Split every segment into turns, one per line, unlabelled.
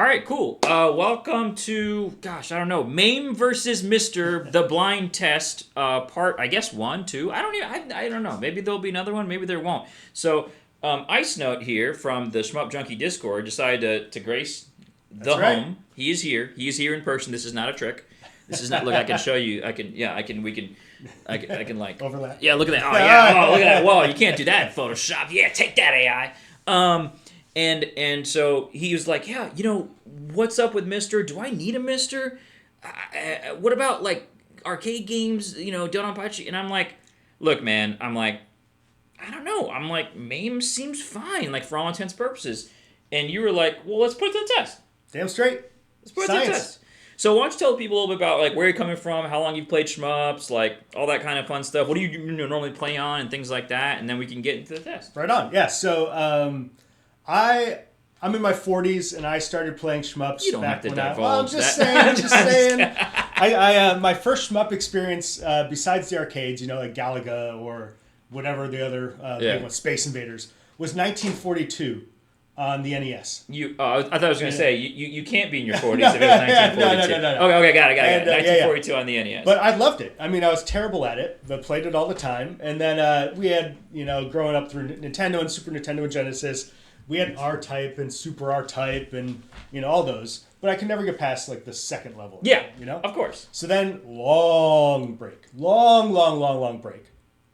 All right, cool. Welcome to, gosh, I don't know, Mame versus MiSTer, the blind test, part, I guess 1, 2. I don't know. Maybe there'll be another one. Maybe there won't. So, IcedNote here from the Shmup Junkie Discord decided to grace the home. He is here. He is here in person. This is not a trick. This is not. Look, I can show you. I can like
overlap.
Yeah, look at that. Oh yeah. Oh, look at that. Whoa, you can't do that in Photoshop. Yeah, take that AI. And so he was like, yeah, what's up with MiSTer? Do I need a MiSTer? What about like arcade games? DodonPachi. And I'm like, look, man. I'm like, I don't know. I'm like, Mame seems fine, like for all intents and purposes. And you were like, well, let's put it to the test.
Damn straight.
Let's put it to the test. So why don't you tell people a little bit about like where you're coming from, how long you've played shmups, like all that kind of fun stuff. What do you normally play on and things like that, and then we can get into the test.
Right on. Yeah. So I'm in my 40s and I started playing shmups.
You don't have to divulge
well, I'm just saying. I my first shmup experience besides the arcades, like Galaga or whatever the other big one, Space Invaders, was 1942. On the NES.
I thought I was going to say, you can't be in your 40s if it was 1942.
No.
Okay, got it. 1942 on the NES.
But I loved it. I mean, I was terrible at it, but played it all the time. And then we had, growing up through Nintendo and Super Nintendo and Genesis, we had R-Type and Super R-Type and, all those. But I could never get past, like, the second level.
Yeah, of course.
So then, long break. Long break.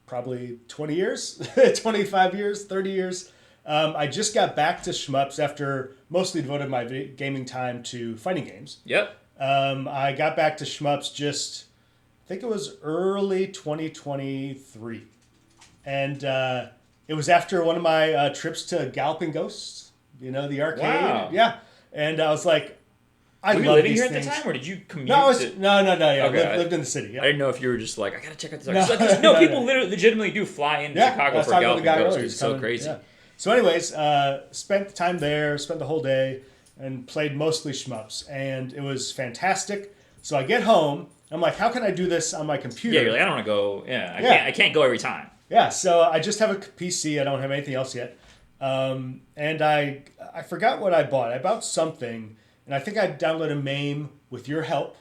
Probably 20 years, 25 years, 30 years. I just got back to shmups after mostly devoted my gaming time to fighting games.
Yep.
I got back to shmups I think it was early 2023. And it was after one of my trips to Galloping Ghosts, the arcade.
Wow.
Yeah. And I was like,
were you living here at the time, or did you commute?
No, yeah.
Okay.
Lived in the city. Yeah.
I didn't know if you were just like, I got to check out this. No, people legitimately do fly into Chicago for Galloping Ghosts. It's so crazy.
Yeah. So anyways, spent the time there, spent the whole day, and played mostly shmups. And it was fantastic. So I get home, I'm like, how can I do this on my computer?
Yeah, you're like, I don't want to go, I can't go every time.
Yeah, so I just have a PC, I don't have anything else yet. And I forgot what I bought. I bought something, and I think I downloaded Mame with your help.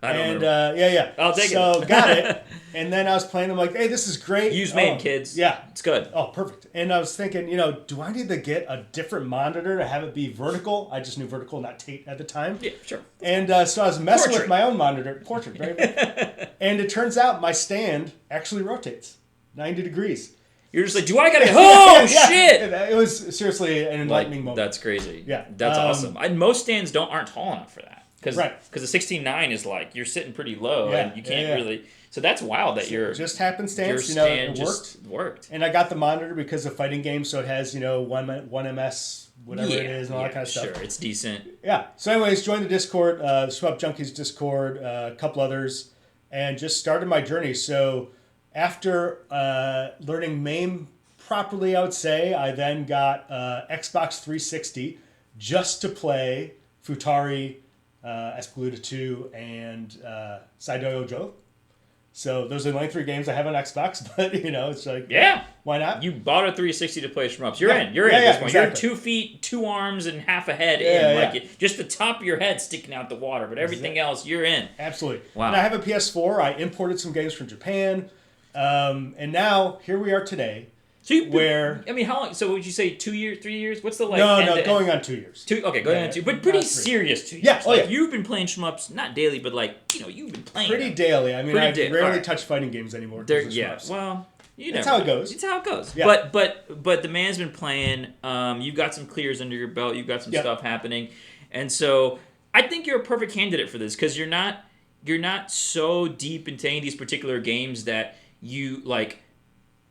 I don't remember. I'll take it.
So got it. And then I was playing. I'm like, hey, this is great.
Use Mame, kids.
Yeah.
It's good.
Oh, perfect. And I was thinking, do I need to get a different monitor to have it be vertical? I just knew vertical, not Tate at the time.
Yeah, sure.
And so I was messing with my own monitor. Portrait, very good. And it turns out my stand actually rotates 90 degrees.
You're just like, do I gotta... Oh, shit!
It was seriously an enlightening moment.
That's crazy.
Yeah.
That's awesome. Most stands aren't tall enough for that. Because the 16.9 is like, you're sitting pretty low, and you can't really... So that's wild that you're...
Just happenstance, it worked. And I got the monitor because of fighting games, so it has, 1 MS, whatever it is, and all that kind of stuff.
Sure, it's decent.
Yeah. So anyways, joined the Discord, Shmup Junkies Discord, a couple others, and just started my journey. So after learning Mame properly, I would say, I then got Xbox 360 just to play Futari, Esprade 2, and Saidoyo Joe. So those are the only 3 games I have on Xbox, but it's like, why not?
You bought a 360 to play shmups. You're in. You're in at this point. Exactly. You're 2 feet, 2 arms, and half a head in. Just the top of your head sticking out the water, but everything else, you're in.
Absolutely.
Wow.
And I have a PS4. I imported some games from Japan, and now here we are today.
So how long? So would you say 2 years, 3 years? What's the
going on 2 years.
Going on 2, but pretty serious 2 years.
Yeah,
You've been playing shmups not daily, but you've been playing
pretty daily. I mean, I rarely touch fighting games anymore.
Well,
that's how it goes.
It's how it goes.
Yeah.
But the man's been playing. You've got some clears under your belt. You've got some stuff happening, and so I think you're a perfect candidate for this because you're not so deep into any of these particular games that you like.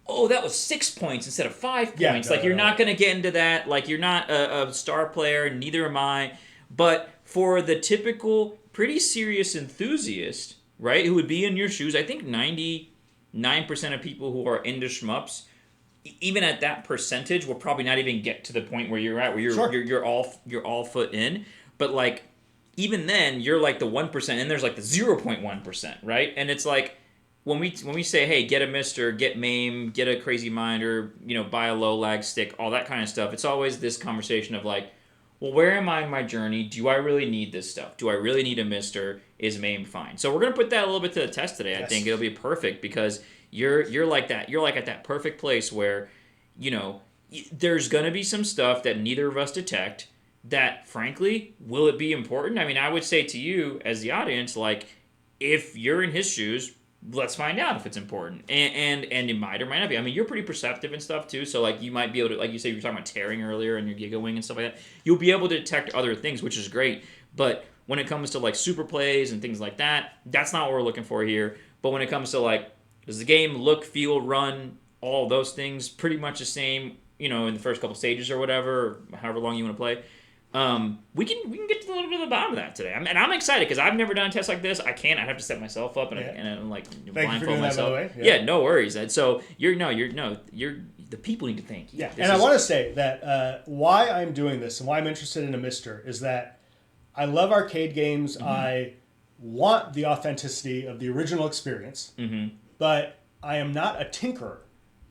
Oh, that was 6 points instead of 5 points. You're not going to get into that. Like, you're not a star player, neither am I. But for the typical, pretty serious enthusiast, right, who would be in your shoes, I think 99% of people who are into shmups, even at that percentage, will probably not even get to the point where you're at, where you're all foot in. But, like, even then, you're like the 1%, and there's like the 0.1%, right? And it's like... When we say, hey, get a MiSTer, get Mame, get a Crazy Mind, or buy a low lag stick, all that kind of stuff, it's always this conversation of like, well, where am I in my journey? Do I really need this stuff? Do I really need a MiSTer? Is Mame fine? So we're gonna put that a little bit to the test today. I think it'll be perfect because you're like that. You're like at that perfect place where, you know, there's gonna be some stuff that neither of us detect. That frankly, will it be important? I mean, I would say to you as the audience, like, if you're in his shoes, let's find out if it's important. And it might or might not be. I mean, you're pretty perceptive and stuff too, so like you might be able to, like you said, you were talking about tearing earlier and your Giga Wing and stuff like that. You'll be able to detect other things, which is great. But when it comes to like super plays and things like that, that's not what we're looking for here. But when it comes to like, does the game look, feel, run, all those things pretty much the same, you know, in the first couple stages or whatever, or however long you want to play. We can get to a little bit of the bottom of that today. And I'm excited because I've never done a test like this. I can't. I have to set myself up and like blindfold myself. That, by the way. Yeah, no worries. And so you're the people need to thank you.
Yeah, and I want to say that why I'm doing this and why I'm interested in a MiSTer is that I love arcade games. Mm-hmm. I want the authenticity of the original experience, but I am not a tinkerer.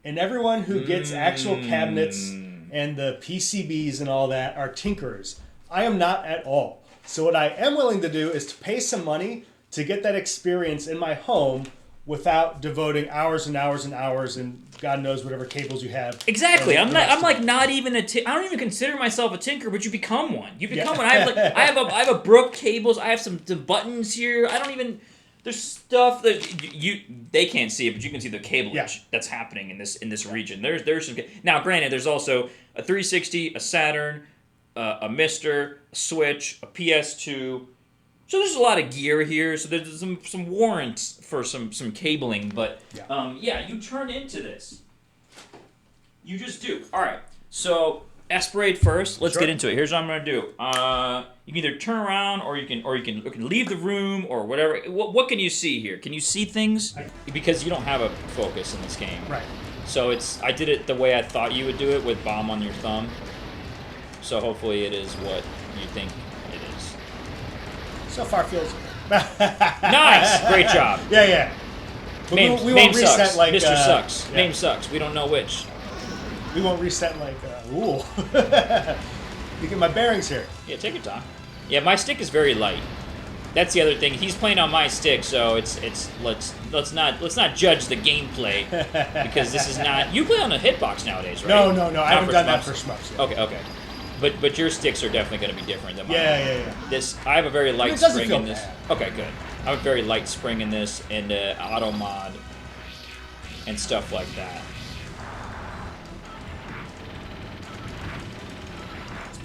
And everyone who gets actual cabinets and the PCBs and all that are tinkerers. I am not at all. So what I am willing to do is to pay some money to get that experience in my home without devoting hours and hours and hours and God knows whatever cables you have.
Exactly. I'm not even I don't even consider myself a tinker, but you become one. You become one. I have a Brook cables. I have some buttons here. I don't even. There's stuff that they can't see it, but you can see the cableage that's happening in this region. There's some. Now, granted, there's also a 360, a Saturn, a MiSTer, a Switch, a PS2. So there's a lot of gear here. So there's some warrants for some cabling, but you turn into this. You just do. All right. So Esprade first. Let's get into it. Here's what I'm gonna do. You can either turn around or you can leave the room or whatever. What can you see here? Can you see things? Because you don't have a focus in this game.
Right.
So I did it the way I thought you would do it with bomb on your thumb. So hopefully it is what you think it is.
So far feels.
Nice. Great job.
Yeah.
Mame
won't
sucks.
reset like
MiSTer sucks. Yeah. Mame sucks. We don't know which.
We won't reset like ooh. You get my bearings here.
Yeah, take your time. Yeah, my stick is very light. That's the other thing. He's playing on my stick, so let's not judge the gameplay because this is not. You play on a hitbox nowadays, right?
No. I haven't done that for shmups yet.
Okay. But your sticks are definitely going to be different than mine.
Yeah.
I have a very light spring in this.
Bad.
Okay, good. I have a very light spring in this and auto mod and stuff like that.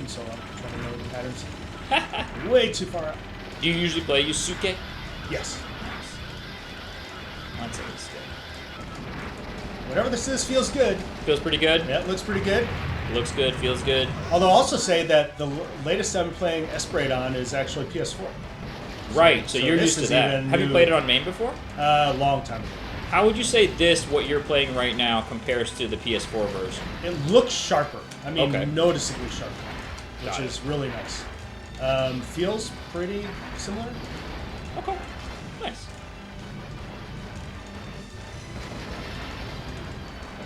So long. Trying to know the patterns. Way too far out.
Do you usually play Yusuke?
Yes.
That's a mistake.
Whatever this is feels good.
Feels pretty good?
Yeah, it looks pretty good.
Looks good, feels good.
Although I'll also say that the latest I'm playing Esprade on is actually PS4.
Right, so you're used to that. Have you played it on Mame before?
Long time ago.
How would you say what you're playing right now, compares to the PS4 version?
It looks sharper. I mean,
okay.
Noticeably sharper. Which is really nice. Feels pretty similar.
Okay, nice.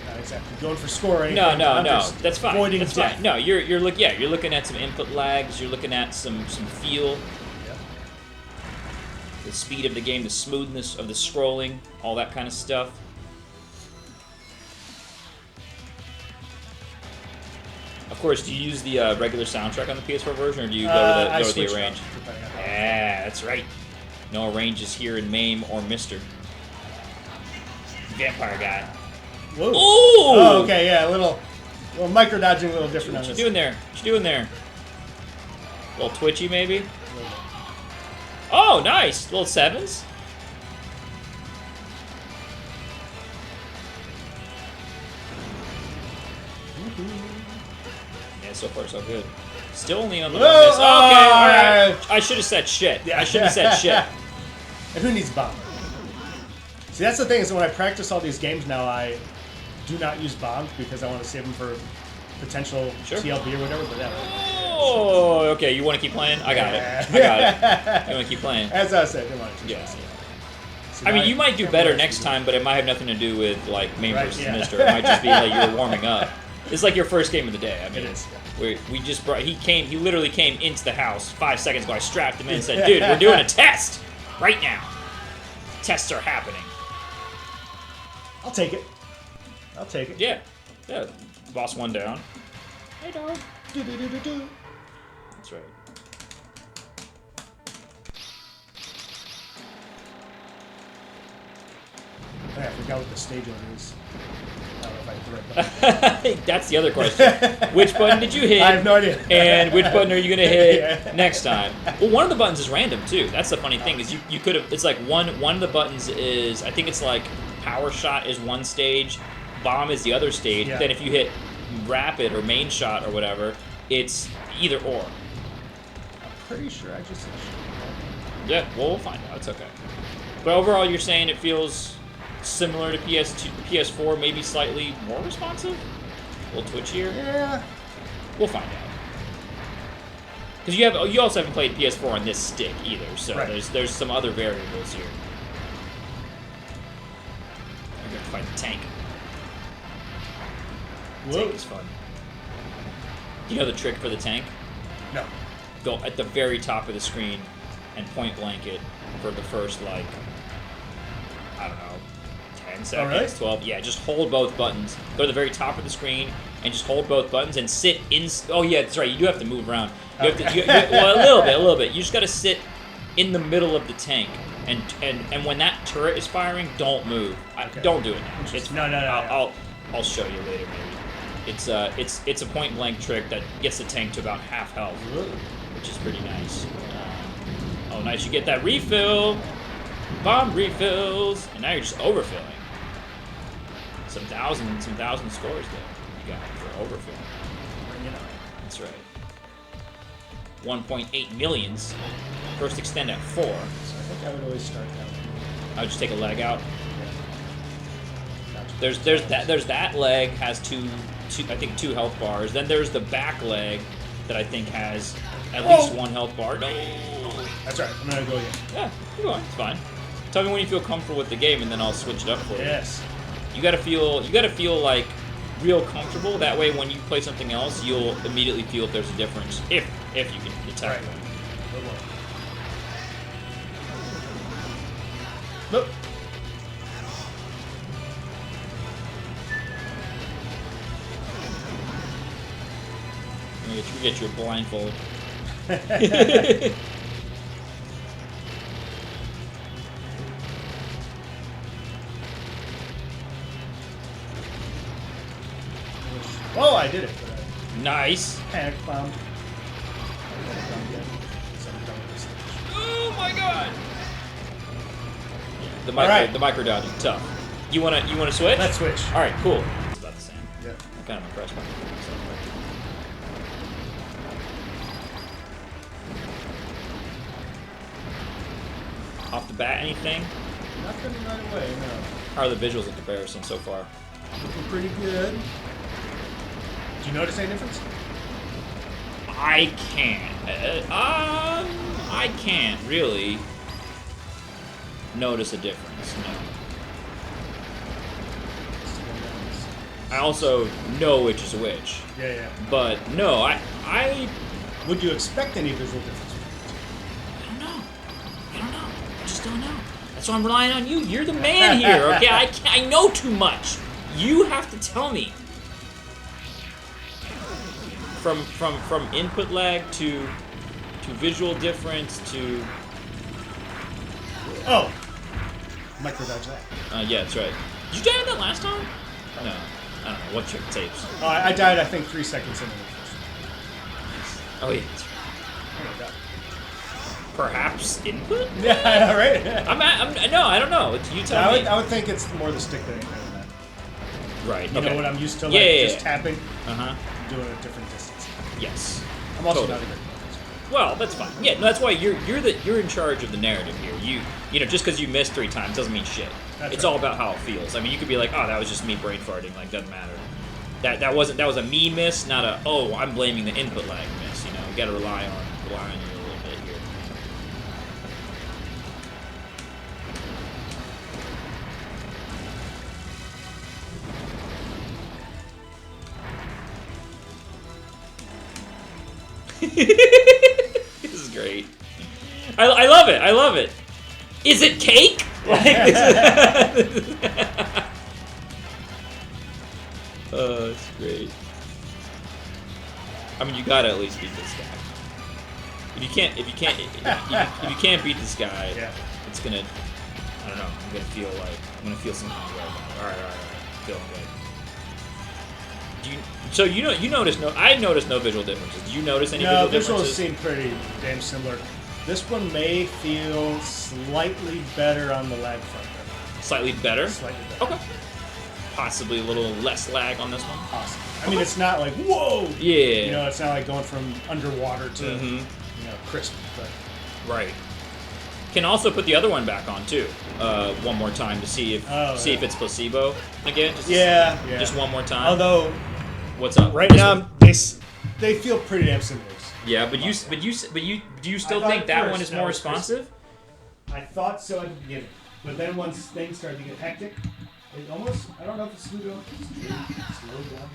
Not exactly going for scoring.
No. That's fine. That's
death.
fine. No, you're looking at some input lags. You're looking at some feel.
Yep.
The speed of the game, the smoothness of the scrolling, all that kind of stuff. Of course, do you use the regular soundtrack on the PS4 version, or do you go to the arrange? Yeah, that's right. No arranges here in Mame or MiSTer. Vampire guy.
Whoa.
Ooh!
Oh, okay, yeah, a little micro dodging, a little different on this.
What you doing there? What you doing there? A little twitchy, maybe? Oh, nice! Little sevens? Yeah, so far so good. Still only on the one miss. Okay, alright. I should have said shit. Yeah. I should have said shit.
And who needs bomb? See, that's the thing, is when I practice all these games now, I do not use bombs because I want to save them for potential TLB or whatever, but yeah.
Oh, okay, you want to keep playing? I got it. You want to keep playing?
As I said, I want to
yeah. So I mean, you might do better next time, but it might have nothing to do with, like, Mame versus MiSTer. It might just be like you were warming up. It's like your first game of the day. I mean,
It is.
we just brought. He literally came into the house 5 seconds ago. I strapped him in and said, "Dude, we're doing a test right now. Tests are happening."
I'll take it. I'll take it.
Yeah. Boss one down. Hey, dog.
Do-do-do-do-do.
That's right.
I forgot what the stage order is. I don't know if I hit the right button.
That's the other question. Which button did you hit?
I have no idea.
And which button are you gonna hit
Yeah.
next time? Well, one of the buttons is random too. That's the funny thing is you could have. It's like one of the buttons is, I think it's like power shot is one stage, bomb is the other stage.
Yeah.
Then if you hit rapid or main shot or whatever, it's either or.
I'm pretty sure I just said shit.
Yeah, well, we'll find out. It's okay. But overall, you're saying it feels similar to PS2, PS4, maybe slightly more responsive? A little twitchier?
Yeah.
We'll find out. Because you also haven't played PS4 on this stick either, so
Right.
there's some other variables here. I'm gonna find the tank. The
Whoa.
tank is fun. You know the trick for the tank?
No.
Go at the very top of the screen and point blank it for the first, like, I don't know, 10 seconds,
really?
12. Yeah, just hold both buttons. Go to the very top of the screen and just hold both buttons and sit in. Oh, yeah, that's right. You do have to move around. You have to, well, a little bit. You just got to sit in the middle of the tank. And when that turret is firing, don't move.
Okay.
Don't do it now. It's,
No.
I'll show you later, maybe. It's a point blank trick that gets the tank to about half health, which is pretty nice. Oh, nice! You get that refill, bomb refills, and now you're just overfilling. Some thousand scores there you got for overfilling.
Bring it on.
That's right. 1.8 millions. First extend at 4.
So I think I would always start that way.
I would just take a leg out.
Yeah. Gotcha.
There's that leg has two I think 2 health bars. Then there's the back leg that I think has at least 1 health bar. No.
That's right. I'm gonna go again.
Yeah, keep going. It's fine. Tell me when you feel comfortable with the game, and then I'll switch it up for you.
Yes.
You gotta feel like real comfortable. That way, when you play something else, you'll immediately feel if there's a difference. If you can detect
Right.
one.
Look.
We get you a blindfold.
Oh, I did it.
Nice.
Panic bomb.
Oh my god. The
Alright.
micro dodge is tough. You wanna switch?
Let's switch.
All right, cool. It's about the same.
Yeah.
I'm kind of impressed by myself. Off the bat, anything?
Nothing right away, no.
How are the visuals in comparison so far?
Looking pretty good. Did you notice any difference?
I can't. I can't really notice a difference. No. I also know which is which,
Yeah.
but no, I
Would you expect any visual difference?
don't know. I just don't know. That's why I'm relying on you. You're the man here, okay? I know too much. You have to tell me. From input lag to visual difference to
Micro dodge that.
yeah, that's right. Did you die on that last time? No, I don't know. What's your tapes?
Oh, I died, I think, 3 seconds into the first
Oh yeah.
one. Oh my god.
Perhaps input?
Yeah, right?
No, I don't know. You tell me.
I would think it's more the stick than anything than that.
Right.
You
okay.
know what I'm used to, like,
Yeah.
just tapping,
Uh-huh.
doing a different distance.
Yes.
I'm also
Totally.
not a good player.
Well, that's fine. Yeah, no, that's why you're in charge of the narrative here. You know, just because you missed 3 times doesn't mean shit.
That's
It's
right.
all about how it feels. I mean, you could be like, oh, that was just me brain farting. Like, doesn't matter. That was a me miss, not a I'm blaming the input lag miss. You know, you got to rely on you a little bit here. This is great. I love it. I love it. Is it cake? Like, oh, it's great. I mean, you gotta at least beat this guy. If you can't beat this guy,
Yeah.
it's gonna. I don't know. I'm gonna feel some kind of way about it. All right. Feeling good. So you notice no? I noticed no visual differences. Do you notice any visual differences?
No, visuals seem pretty damn similar. This one may feel slightly better on the lag front.
Slightly better.
Slightly better.
Okay. Possibly a little less lag on this one.
Possibly. I mean, it's not like whoa.
Yeah.
You know, it's not like going from underwater to crisp. But
right. Can also put the other one back on too, one more time to see if if it's placebo again. Just one more time.
Although,
what's up?
Right now, they feel pretty damn similar.
Yeah, but do you still think that one is more responsive?
I thought so at the beginning, but then once things started to get hectic, it almost, I don't know if it's slowed down.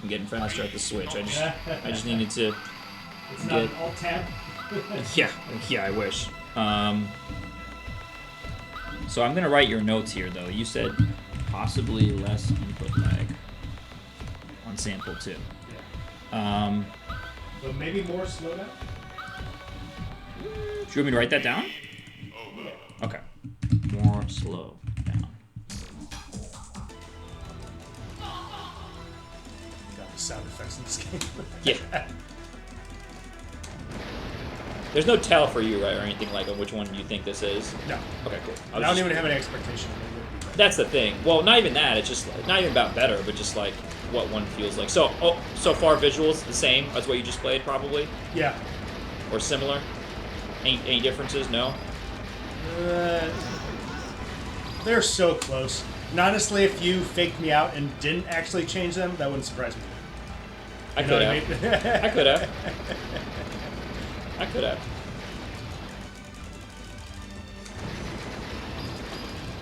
I'm getting faster at the switch. I just needed to
It's not alt tab.
yeah, I wish. So I'm gonna write your notes here though. You said possibly less input lag on sample 2.
Yeah. But maybe more slowdown?
Do you want me to write that down? Okay. More slow down.
Got the sound effects in this game.
Yeah. There's no tell for you, right, or anything like on which one you think this is?
No.
Okay, cool.
I don't even have any expectation of it.
That's the thing. Well, not even that. It's just like, not even about better, but just like what one feels like. So, so far visuals the same as what you just played, probably.
Yeah.
Or similar. Any differences? No.
They're so close. And honestly, if you faked me out and didn't actually change them, that wouldn't surprise me.
I could have. I could have. I could have.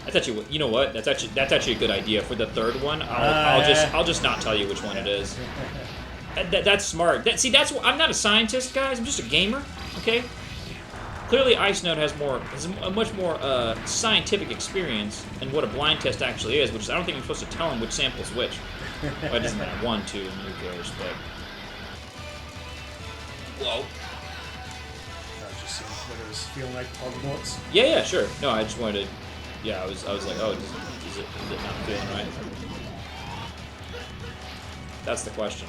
That's actually, you know what? That's actually a good idea for the third one. I'll just not tell you which one it is. That's smart. That's what, I'm not a scientist, guys. I'm just a gamer. Okay. Clearly, IcedNote has a much more scientific experience in what a blind test actually is, which is I don't think I'm supposed to tell him which sample's which. Well, it doesn't matter. 1, 2, who cares? But whoa.
I was just seeing what it was feeling like all the bullets.
Yeah, sure. No, I just wanted to. Yeah, I was like, oh, is it not feeling right? That's the question.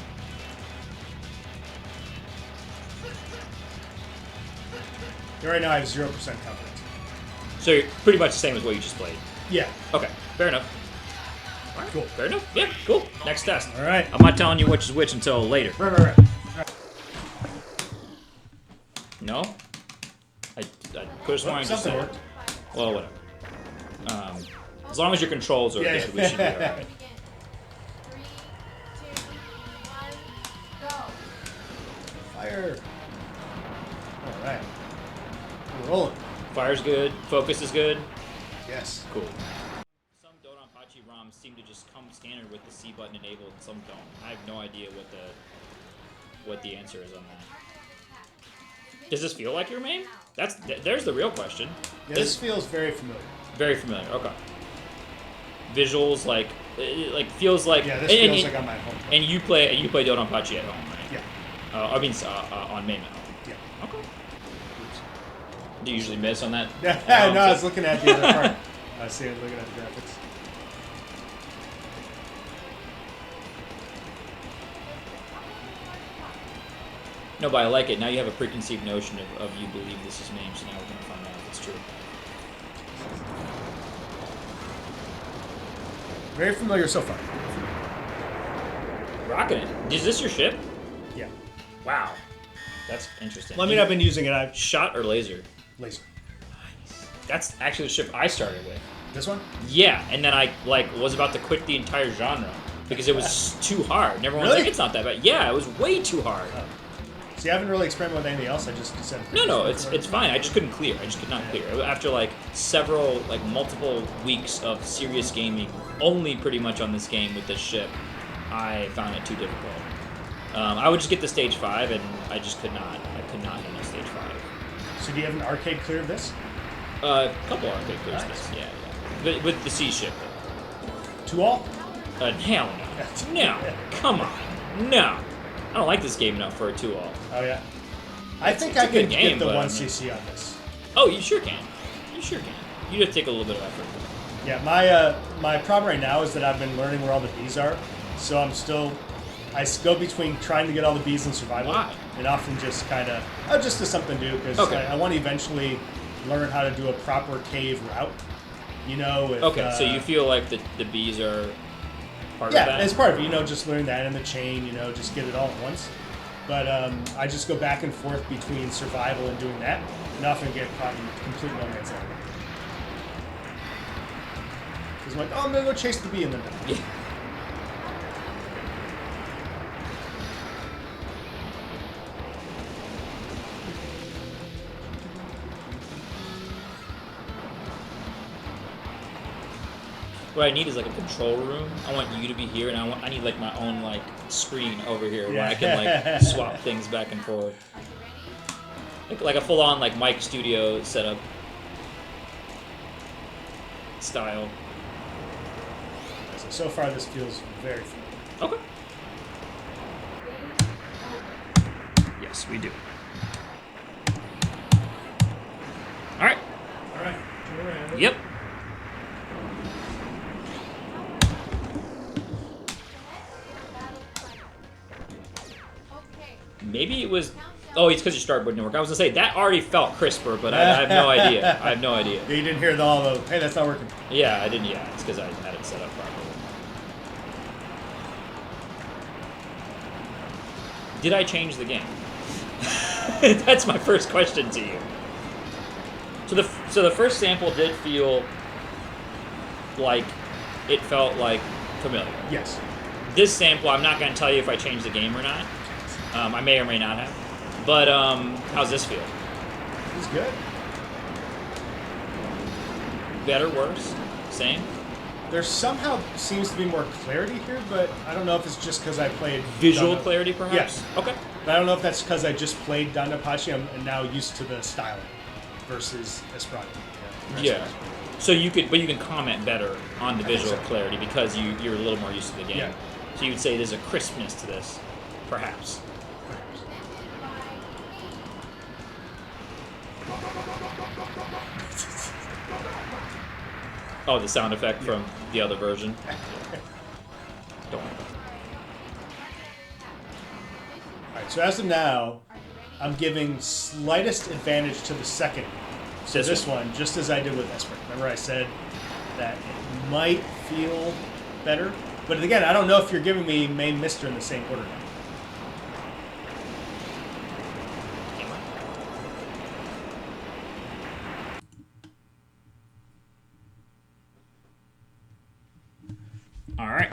Right now, I have 0% confidence.
So you're pretty much the same as what you just played.
Yeah.
Okay, fair enough. All right, cool. Fair enough. Yeah, cool. Next test.
All right.
I'm not telling you which is which until later.
Right.
No? I could have sworn I just said.
Worked.
Well, whatever. As long as your controls are good, we should be alright.
3, 2, 1, go.
Fire. All right. We're rolling.
Fire's good. Focus is good.
Yes.
Cool. Some DodonPachi ROMs seem to just come standard with the C button enabled, and some don't. I have no idea what the answer is on that. Does this feel like your Mame? There's the real question.
Yeah, this feels very familiar.
Very familiar. Okay. Visuals like feels like.
Yeah, this feels like I'm at home.
And you play DodonPachi at home, right?
Yeah.
I mean on Mame at home.
Yeah.
Okay. Do you usually miss on that?
Yeah. No, I was looking at the other part. I was looking at the graphics.
No, but I like it. Now you have a preconceived notion of you believe this is Mame, so now we're going to find out if it's true.
Very familiar so far.
Rocking it. Is this your ship?
Yeah.
Wow. That's interesting.
Well, I mean, I've been using it. I've
Shot or laser?
laser.
Nice. That's actually the ship I started with.
This one?
Yeah, and then I was about to quit the entire genre because it was too hard. And everyone was
Really?
like, it's not that bad. Yeah, it was way too hard.
Oh. See, I haven't really experimented with anything else. I just said.
No, it's fine. I just couldn't clear. I just could not clear. After like several, like multiple weeks of serious gaming, only pretty much on this game with this ship, I found it too difficult. I would just get to stage 5, and I just could not. I could not handle stage 5.
So do you have an arcade clear of this?
A couple arcade clears this, yeah. But with the C ship.
2-all?
Hell no. No. Come on. No. I don't like this game enough for a 2-all.
Oh, yeah. I think I could get the 1cc on this.
Oh, you sure can. You sure can. You just take a little bit of effort.
Yeah, my problem right now is that I've been learning where all the bees are, so I go between trying to get all the bees in survival.
Why?
And often just kind of, just to something to do, because I want to eventually learn how to do a proper cave route. You know?
Okay, so you feel like the bees are part of that?
Yeah, it's part of it. You know, just learn that in the chain, you know, just get it all at once. But I just go back and forth between survival and doing that, and often get caught in complete no man's land. Because I'm like, oh, I'm going to go chase the bee, and then die.
Yeah. What I need is like a control room. I want you to be here, and I need like my own like screen over here where I can like swap things back and forth, like a full-on like mic studio setup style.
So far, this feels very fun.
Okay. Yes, we do. All right.
All right. Turn around.
Yep. Maybe it was... Oh, it's because your start button didn't work. I was going to say, that already felt crisper, but I have no idea. I have no idea.
You didn't hear all the, hey, that's not working.
Yeah, I didn't. Yeah, it's because I had it set up properly. Did I change the game? That's my first question to you. So the first sample did feel like it felt like familiar.
Yes.
This sample, I'm not going to tell you if I changed the game or not. I may or may not have. But how's this feel?
It's good.
Better, worse, same?
There somehow seems to be more clarity here, but I don't know if it's just because I played...
Visual clarity, perhaps?
Yes.
Okay.
But I don't know if that's because I just played DodonPachi and now used to the styling versus Esprade.
Yeah. So you can comment better on the visual clarity because you're a little more used to the game.
Yeah.
So you would say there's a crispness to this, perhaps. Oh, the sound effect from the other version. Don't worry about it.
Alright, so as of now, I'm giving slightest advantage to the second. So this one, just as I did with Esprade. Remember I said that it might feel better? But again, I don't know if you're giving me Mame, MiSTer in the same order now.
Alright.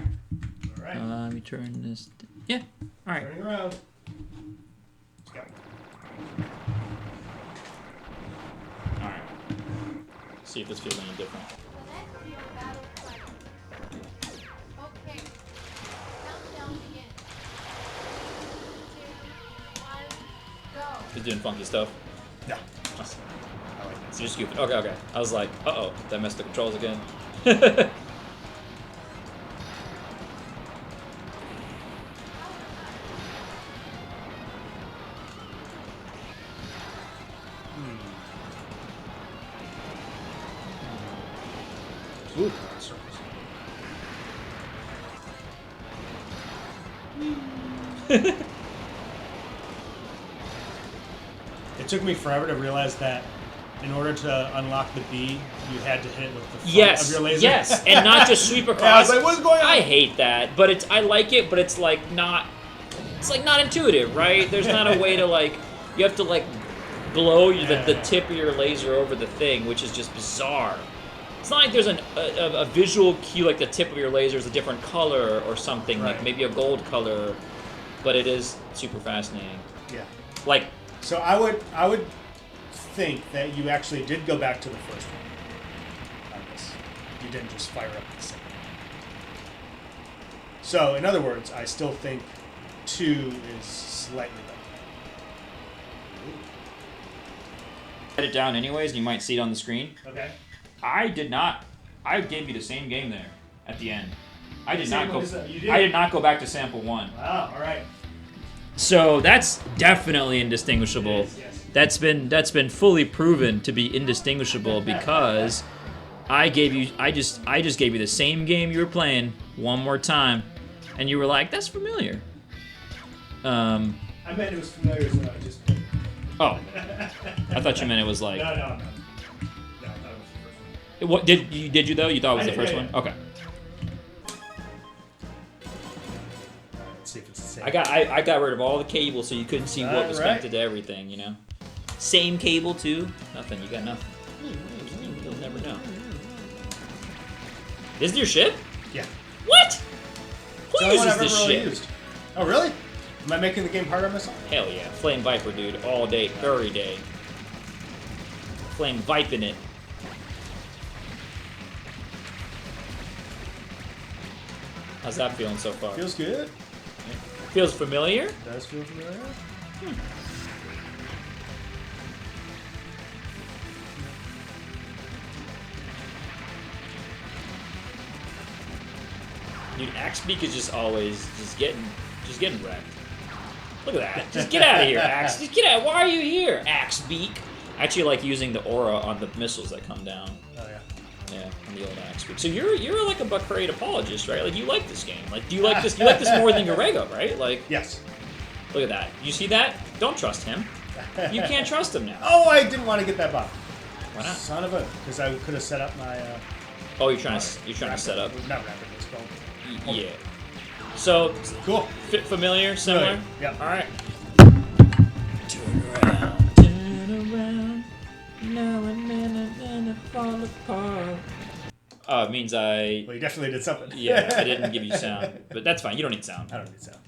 Alright.
Let me turn this... Yeah. Alright.
Turning around. Go.
Alright. See if this feels any different.
Okay. Countdown begins. 2, 1, go.
He's doing funky stuff.
No.
Awesome.
I like that.
So you're scooping. Okay. I was like, uh-oh, did I mess the controls again?
Ooh, circles. It took me forever to realize that in order to unlock the B, you had to hit it with the front of your laser.
Yes, and not just sweep across.
Yeah, I was like, what's going on?
I hate that, but I like it, but it's like not intuitive, right? There's not a way to like, you have to like blow the tip of your laser over the thing, which is just bizarre. It's not like there's a visual cue, like the tip of your laser is a different color or something,
right.
like maybe a gold color, but it is super fascinating.
Yeah.
Like,
So I would think that you actually did go back to the first one on this. You didn't just fire up the second. So in other words, I still think 2 is slightly better.
write it down anyways, and you might see it on the screen.
Okay.
I did not. I gave you the same game there at the end. I did not go.
You did?
I did not go back to sample 1.
Wow. All right.
So that's definitely indistinguishable.
It is, yes.
That's been fully proven to be indistinguishable because I just gave you the same game you were playing one more time, and you were like, "That's familiar."
I meant it was familiar, so I just.
Oh, I thought you meant it was like.
No. No, I thought it was the first one.
What did you though? You thought it was
I
the
did,
first
yeah,
one?
yeah.
Okay.
Let's see if it's the same.
I got rid of all the cables so you couldn't see what was
Alright.
connected to everything, you know? Same cable too. Nothing, you got nothing. You'll never know. Is it your ship?
Yeah.
What?
It's the
Who
only one
uses
I've ever
this
really
ship?
used. Oh, really? Am I making the game harder on myself?
Hell yeah. Flame Viper, dude. All day, every day. Flame Viping it. How's that feeling so far?
Feels good.
Feels familiar?
Does feel familiar.
Dude, Axebeak is just always just getting wrecked. Look at that. Just get out of here, Axe. Just get out. Why are you here, Axebeak? I actually like using the aura on the missiles that come down.
Oh yeah.
Yeah, on the old Axebeak. So you're like a Bakraid apologist, right? Like you like this game. Like do you like this? You like this more than Garego, right? Like
Yes.
look at that. You see that? Don't trust him. You can't trust him now.
Oh, I didn't want to get that bomb.
Why not?
Son of a, because I could have set up my.
Oh, you're trying to set up.
Not rapid. It's called.
Yeah. So
Cool.
familiar, similar.
Good. Yeah.
All right. Turn around. Now and then I fall apart. Oh, it means I.
Well, you definitely did something.
Yeah, I didn't give you sound, but that's fine. You don't need sound.
I don't need sound.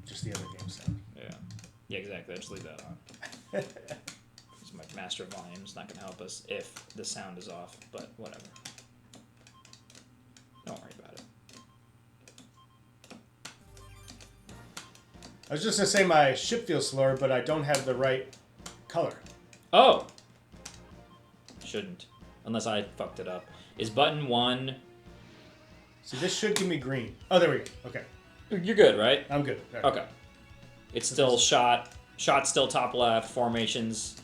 Just the other game sound.
Yeah, exactly. I just leave that on. It's my master volume. It's not gonna help us if the sound is off, but whatever. Don't worry about it.
I was just gonna say my ship feels slower, but I don't have the right color.
Oh. Shouldn't, unless I fucked it up. Is button 1?
See, this should give me green. Oh, there we go. Okay,
You're good, right?
I'm good. All right.
Okay. It's still shot. Shot still top left. Formations.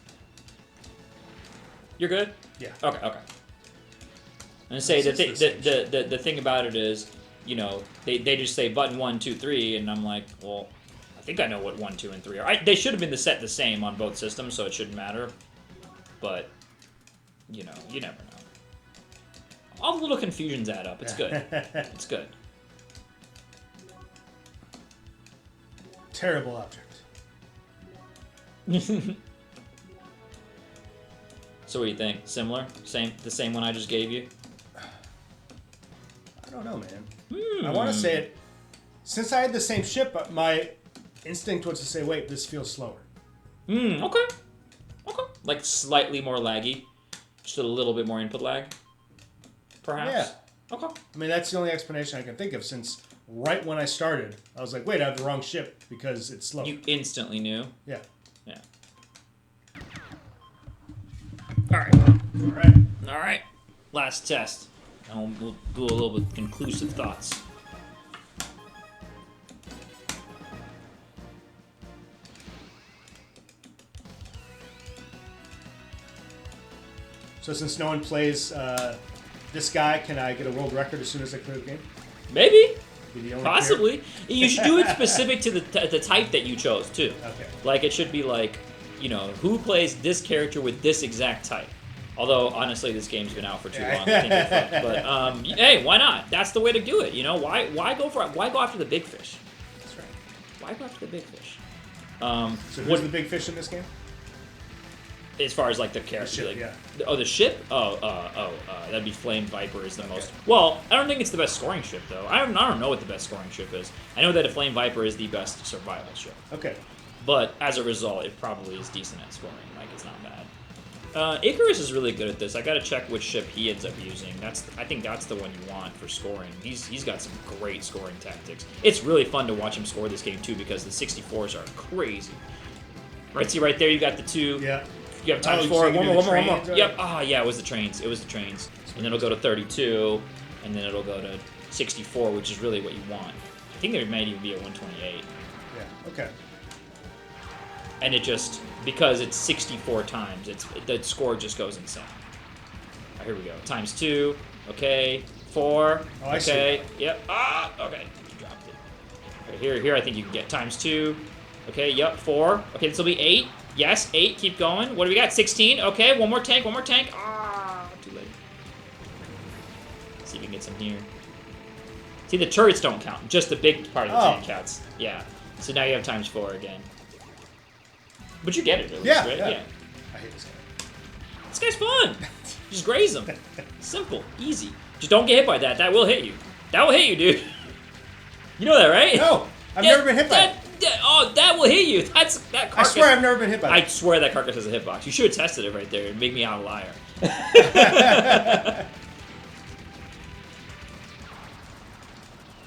You're good?
Yeah.
Okay, okay. I'm gonna say
This
the,
is the same
the thing about it is, you know, they just say button 1, 2, 3, and I'm like, well, I think I know what 1, 2, and 3 are. They should have been set the same on both systems, so it shouldn't matter. But, you know, you never know. All the little confusions add up. It's good. It's good.
Terrible object.
So what do you think? Similar? The same one I just gave you?
I don't know, man. I want to say it. Since I had the same ship, my instinct was to say, wait, this feels slower.
Okay. Okay. Like slightly more laggy. Just a little bit more input lag. Perhaps.
Yeah.
Okay.
I mean, that's the only explanation I can think of, since right when I started, I was like, wait, I have the wrong ship because it's slow.
You instantly knew.
Yeah.
Yeah. Alright.
All right.
Alright. Last test. And we'll do a little bit of conclusive thoughts.
So since no one plays this guy, can I get a world record as soon as I clear the game?
Maybe.
Be the only
Possibly. You should do it specific to the type that you chose, too.
Okay.
Like, it should be like, you know, who plays this character with this exact type? Although, honestly, this game's been out for too long. I think it's fucked. But, hey, why not? That's the way to do it, you know? Why go after the big fish?
That's right.
Why go after the big fish?
So who's the big fish in this game?
As far as, like, the character.
ship,
like,
yeah.
Oh, the ship? That'd be Flame Viper is the most... Well, I don't think it's the best scoring ship, though. I don't know what the best scoring ship is. I know that a Flame Viper is the best survival ship.
Okay.
But as a result, it probably is decent at scoring. Like, it's not bad. Icarus is really good at this. I gotta check which ship he ends up using. I think that's the one you want for scoring. He's got some great scoring tactics. It's really fun to watch him score this game too because the 64s are crazy. Right, see right there, you got the 2.
Yeah.
You have times 4. One more. Right? Yep. Yeah, it was the trains. And then it'll go to 32, and then it'll go to 64, which is really what you want. I think there might even be a 128.
Yeah. Okay.
And it just, because it's 64 times, the score just goes insane. Right, here we go. Times 2. Okay. 4.
Oh, I
okay.
see.
Yep. Okay. You dropped it. Okay, here I think you can get times 2. Okay, yep. 4. Okay, this will be 8. Yes, 8. Keep going. What do we got? 16. Okay, one more tank. Too late. Let's see if we can get some here. See, the turrets don't count. Just the big part of the tank counts. Yeah. So now you have times 4 again. But you get it, at least, right? Yeah.
I hate this guy.
This guy's fun. Just graze him. Simple. Easy. Just don't get hit by that. That will hit you. That will hit you, dude. You know that, right?
No. I've never been hit by it.
That will hit you. That carcass.
I swear I've never been hit by it.
I swear that carcass has a hitbox. You should have tested it right there and make me out a liar.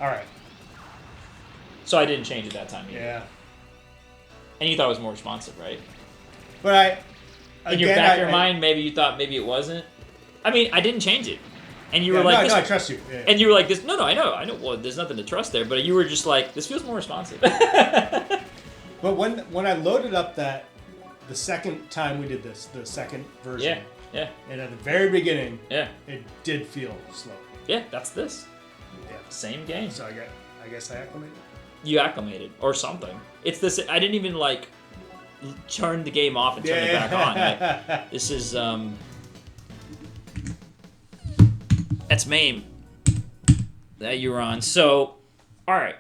All right.
So I didn't change it that time either.
Yeah.
And you thought it was more responsive, right?
But
in your back of your mind, maybe you thought maybe it wasn't. I mean, I didn't change it. And you were like,
no, I trust you. Yeah.
And you were like, this. No, I know. Well, there's nothing to trust there. But you were just like, this feels more responsive.
But when I loaded up the second time we did this, the second version.
Yeah.
And at the very beginning.
Yeah.
It did feel slow.
Yeah, that's this.
Yeah.
Same game.
So I guess I acclimated.
You acclimated or something. It's this. I didn't even like turn the game off and turn it back on. Like, this is that's Mame that you were on. So, all right.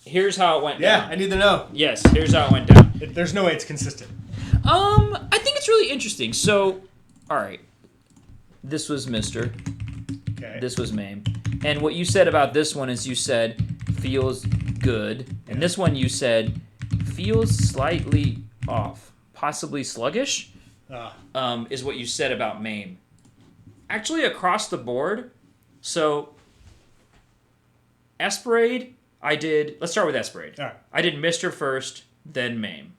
Here's how it went down.
Yeah, I need to know.
Yes, here's how it went down.
There's no way it's consistent.
I think it's really interesting. So, all right. This was MiSTer.
Okay.
This was Mame. And what you said about this one is you said feels good. And this one you said feels slightly off. Possibly sluggish. Is what you said about Mame. Actually, across the board, so Esprade, let's start with Esprade.
All right.
I did MiSTer first, then Mame.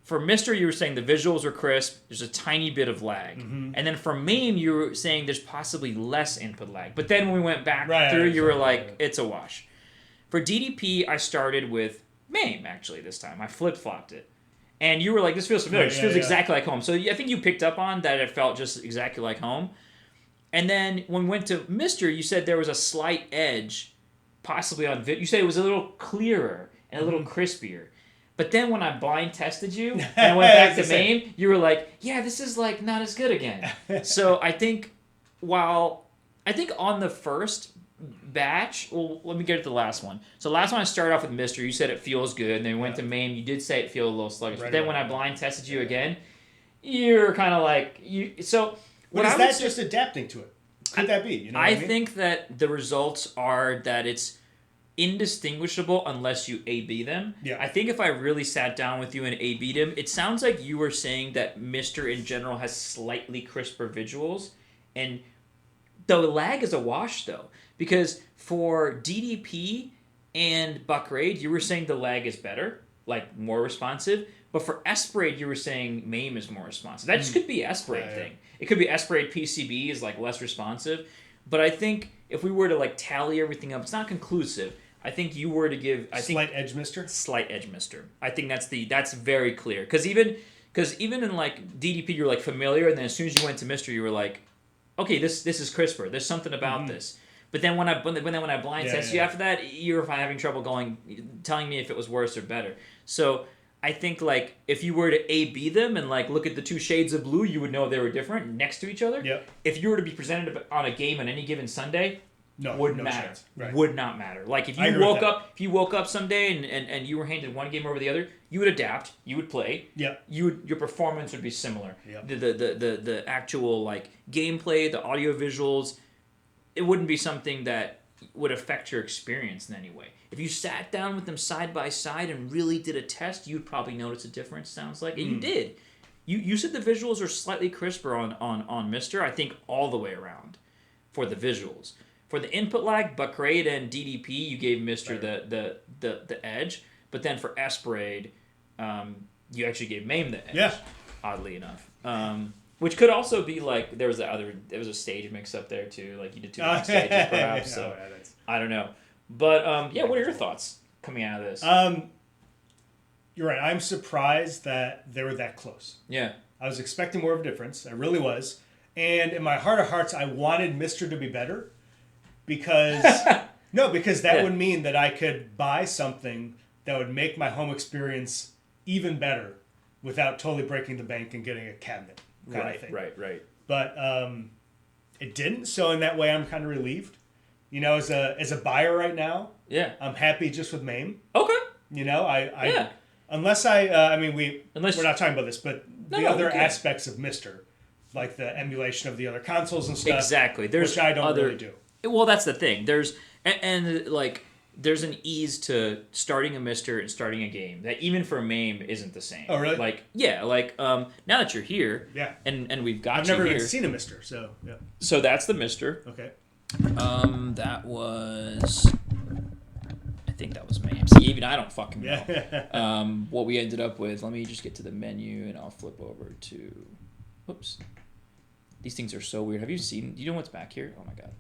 For MiSTer, you were saying the visuals were crisp, there's a tiny bit of lag. Mm-hmm. And then for Mame, you were saying there's possibly less input lag. But then when we went back through, you were like, it's a wash. For DDP, I started with Mame, actually, this time. I flip-flopped it. And you were like, this feels familiar. This feels exactly like home. So I think you picked up on that it felt just exactly like home. And then when we went to MiSTer, you said there was a slight edge, possibly on video. You said it was a little clearer and a little crispier. But then when I blind tested you and I went back to Mame, you were like, yeah, this is like not as good again. So I think on the first batch, well, let me get to the last one. So last one I started off with MiSTer, you said it feels good, and then we went to Mame, you did say it feels a little sluggish. But then when I blind tested you again, you're kind of like, so...
What is that just adapting to it? Could that be? You know what I mean?
think that the results are that it's indistinguishable unless you A-B them.
Yeah.
I think if I really sat down with you and A-B'd them, it sounds like you were saying that MiSTer in general has slightly crisper visuals, and the lag is a wash, though. Because for DDP and Bakraid, you were saying the lag is better, like more responsive. But for Esprade, you were saying Mame is more responsive. That just could be Esprade thing. It could be Esprade PCB is like less responsive. But I think if we were to like tally everything up, it's not conclusive. I think you were to give
slight edge MiSTer.
Slight edge MiSTer. I think that's very clear. Because even in like DDP, you're like familiar, and then as soon as you went to MiSTer, you were like, okay, this is crisper. There's something about this. But then when I blind tested you after that, you were having trouble telling me if it was worse or better. So I think like if you were to A/B them and like look at the two shades of blue, you would know they were different next to each other.
Yep.
If you were to be presented on a game on any given Sunday, wouldn't matter.
Right.
Would not matter. Like if you woke up someday and you were handed one game over the other, you would adapt. You would play.
Yep.
Your performance would be similar.
Yep.
The actual like gameplay, the audio visuals, it wouldn't be something that would affect your experience in any way. If you sat down with them side by side and really did a test, you'd probably notice a difference, sounds like. And you did. You said the visuals are slightly crisper on MiSTer, I think all the way around for the visuals. For the input lag, Bakraid and DDP, you gave MiSTer the edge. But then for Esprade, you actually gave Mame the edge, oddly enough. Which could also be like there was a stage mix up there too, like you did 2 different stages perhaps. So I don't know, but what are your thoughts coming out of this?
You're right. I'm surprised that they were that close.
Yeah,
I was expecting more of a difference. I really was, and in my heart of hearts, I wanted MiSTer to be better because because that would mean that I could buy something that would make my home experience even better without totally breaking the bank and getting a cabinet.
Right.
But it didn't. So in that way, I'm kind of relieved. You know, as a buyer right now, I'm happy just with Mame.
Okay.
You know, I unless we're not talking about this, but the other aspects of MiSTer, like the emulation of the other consoles and stuff.
Exactly.
Which I don't really do.
Well, that's the thing. There's there's an ease to starting a MiSTer and starting a game that even for Mame isn't the same.
Oh, really?
Now that you're here, and we've got
I've never even seen a MiSTer, so yeah.
So that's the MiSTer.
Okay.
That was, I think that was Mame. See, even I don't fucking know. What we ended up with. Let me just get to the menu, and I'll flip over to. Whoops. These things are so weird. Have you seen? Do you know what's back here? Oh my god.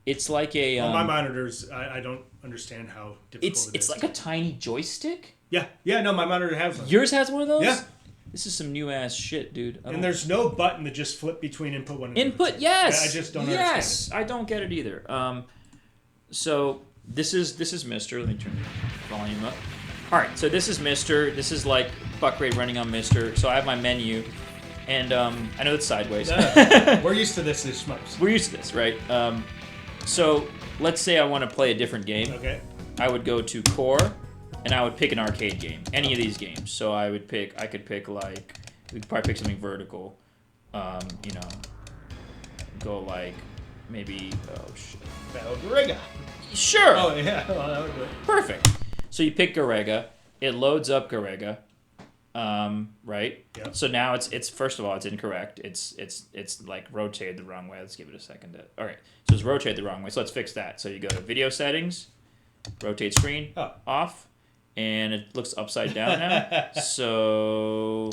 It's like a.
My monitors, I don't understand how difficult it is.
It's like a tiny joystick.
Yeah. No, my monitor has one.
Yours has one of those?
Yeah.
This is some new ass shit, dude.
And there's no button to just flip between input 1 and
input. Yes.
I just don't understand it.
Yes, I don't get it either. So this is MiSTer. Let me turn the volume up. All right, so this is MiSTer. This is like Bakraid running on MiSTer. So I have my menu, and I know it's sideways.
We're used to this as schmucks.
We're used to this, right? So let's say I want to play a different game.
Okay.
I would go to Core, and I would pick an arcade game. Any of these games. So I could pick like, we could probably pick something vertical. Go like, maybe, oh shit.
Garega.
Sure.
Oh yeah, well, that would do it.
Perfect. So you pick Garega. It loads up Garega. Right?
Yep.
So now it's first of all, it's incorrect. It's like rotated the wrong way. Let's give it a second. All right. So it's rotated the wrong way. So let's fix that. So you go to video settings, rotate screen, off, and it looks upside down now. So,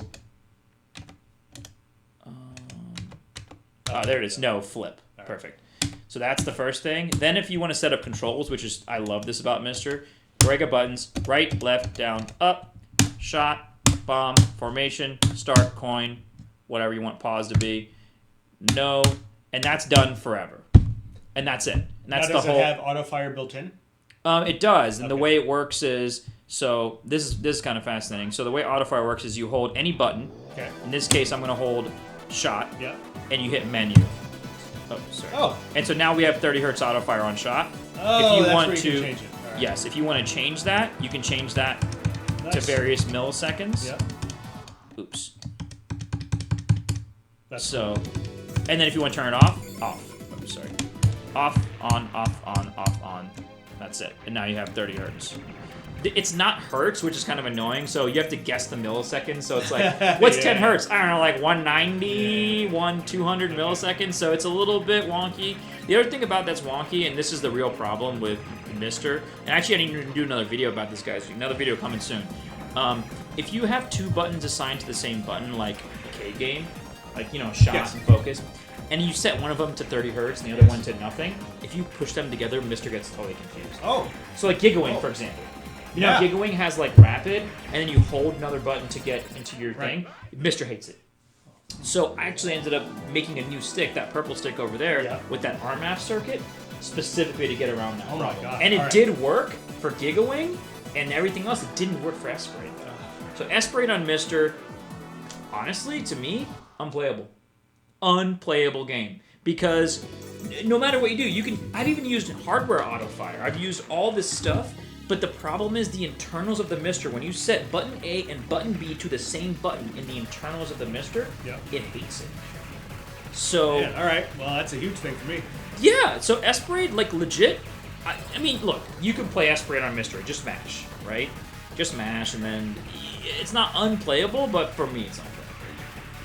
there it is. No, flip. Right. Perfect. So that's the first thing. Then if you want to set up controls, which is, I love this about MiSTer, Garega buttons, right, left, down, up, shot, bomb, formation, start, coin, whatever you want pause to be. No, and that's done forever. And that's it. And that's
now, does
the whole.
It have auto fire built in?
It does, and the way it works is this is kind of fascinating. So the way autofire works is you hold any button.
Okay.
In this case, I'm going to hold shot.
Yeah.
And you hit menu. Oh, sorry.
Oh.
And so now we have 30 hertz autofire on shot.
Oh, if you want to change it. All right.
Yes, if you want to change that, you can change that to various milliseconds.
Yeah.
Oops.
That's
cool. And then if you want to turn it off. Oh, sorry. Off, on, on. That's it. And now you have 30 hertz. It's not hertz, which is kind of annoying, so you have to guess the milliseconds. So it's like, what's 10 hertz? I don't know, like 190, 200 milliseconds. So it's a little bit wonky. The other thing about that's wonky, and this is the real problem with MiSTer, and actually I need to do another video about this, guys. Another video coming soon. If you have two buttons assigned to the same button, like a arcade game, like, shots and focus, and you set one of them to 30 hertz and the other one to nothing, if you push them together, MiSTer gets totally confused.
Oh.
So like Gigawing, for example. You know, Gigawing has like rapid, and then you hold another button to get into your thing. MiSTer hates it. So I actually ended up making a new stick, that purple stick over there, with that RMAF circuit, specifically to get around that problem.
My God.
And it did work for Gigawing, and everything else, it didn't work for Esprade. So Esprade on MiSTer, honestly, to me, unplayable. Unplayable game. Because no matter what you do, I've even used hardware autofire. I've used all this stuff. But the problem is the internals of the MiSTer. When you set button A and button B to the same button in the internals of the MiSTer, it hates it. So
Man, all right. Well, that's a huge thing for me.
yeah, so Esprade, like legit. I mean, look, you can play Esprade on MiSTer, just mash, right? Just mash, and then it's not unplayable, but for me, it's unplayable.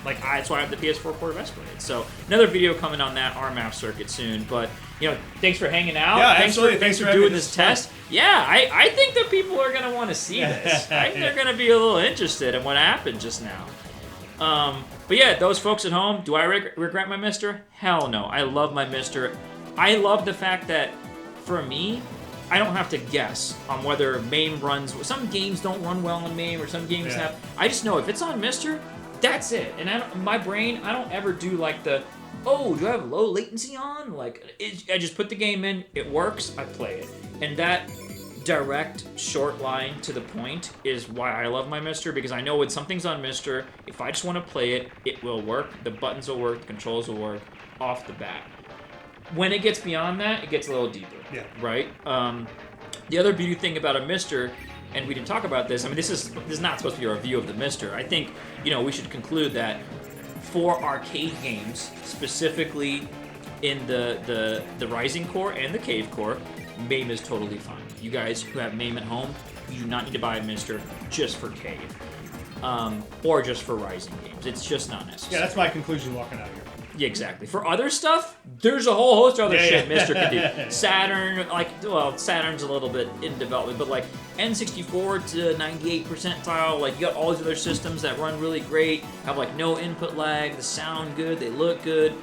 Like that's why I have the PS4 port of Esprade. So another video coming on that RMAP circuit soon. But you know, thanks for hanging out.
Yeah,
thanks
absolutely.
Thanks for
having
doing
me.
this test. Yeah, I think that people are gonna want to see this. I think they're gonna be a little interested in what happened just now. But yeah, those folks at home, do I regret my MiSTer? Hell no. I love my MiSTer. I love the fact that, for me, I don't have to guess on whether Mame runs. Some games don't run well on Mame, or some games have. I just know if it's on MiSTer, that's it. And my brain, I don't ever do like the, oh, do I have low latency on? Like, I just put the game in, it works, I play it. And that direct, short line to the point is why I love my MiSTer, because I know when something's on MiSTer, if I just want to play it, it will work. The buttons will work, the controls will work off the bat. When it gets beyond that, it gets a little deeper.
Yeah.
Right? The other beauty thing about a MiSTer, and we didn't talk about this, I mean, this is not supposed to be a review of the MiSTer. I think, you know, we should conclude that for arcade games, specifically in the Rising Core and the Cave Core, Mame is totally fine. You guys who have Mame at home, you do not need to buy a MiSTer just for Cave. Or just for Rising games. It's just not necessary.
Yeah, that's my conclusion walking out of here.
Yeah, exactly. For other stuff, there's a whole host of other shit
yeah.
MiSTer can do. Saturn, like, well, Saturn's a little bit in development, but like N64 to 98 percentile, like you got all these other systems that run really great, have like no input lag, they sound good, they look good.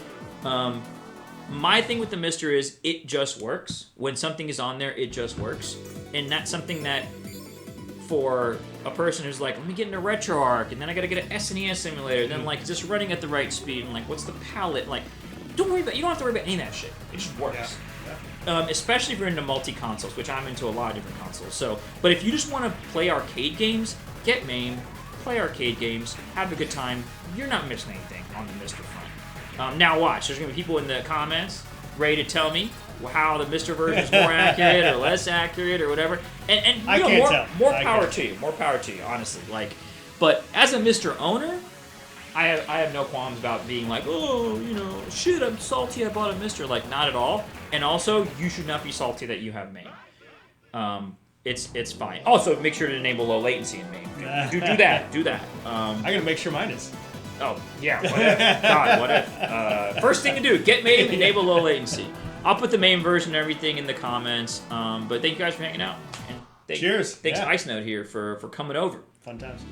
My thing with the MiSTer is it just works. When something is on there, it just works. And that's something that for a person who's like, let me get into RetroArch, and then I gotta get an SNES simulator, then like, is this running at the right speed, and like, what's the palette? Like, you don't have to worry about any of that shit. It just works. Yeah. Especially if you're into multi-consoles, which I'm into a lot of different consoles. So, but if you just want to play arcade games, get Mame, play arcade games, have a good time. You're not missing anything on the MiSTer front. Now watch, there's gonna be people in the comments ready to tell me how the MiSTer version is more accurate or less accurate or whatever. And you know, more power to you. More power to you, honestly. Like, but as a MiSTer owner, I have no qualms about being like, oh, you know, shit, I'm salty I bought a MiSTer. Like, not at all. And also, you should not be salty that you have Mame. It's fine. Also, make sure to enable low latency in Mame. Do that.
I'm gonna make sure mine is.
Oh, yeah, what if? God, what if? First thing to do, get Mame, enable low latency. I'll put the Mame version and everything in the comments. But thank you guys for hanging out. And
Cheers.
Thanks IcedNote here for coming over.
Fun times.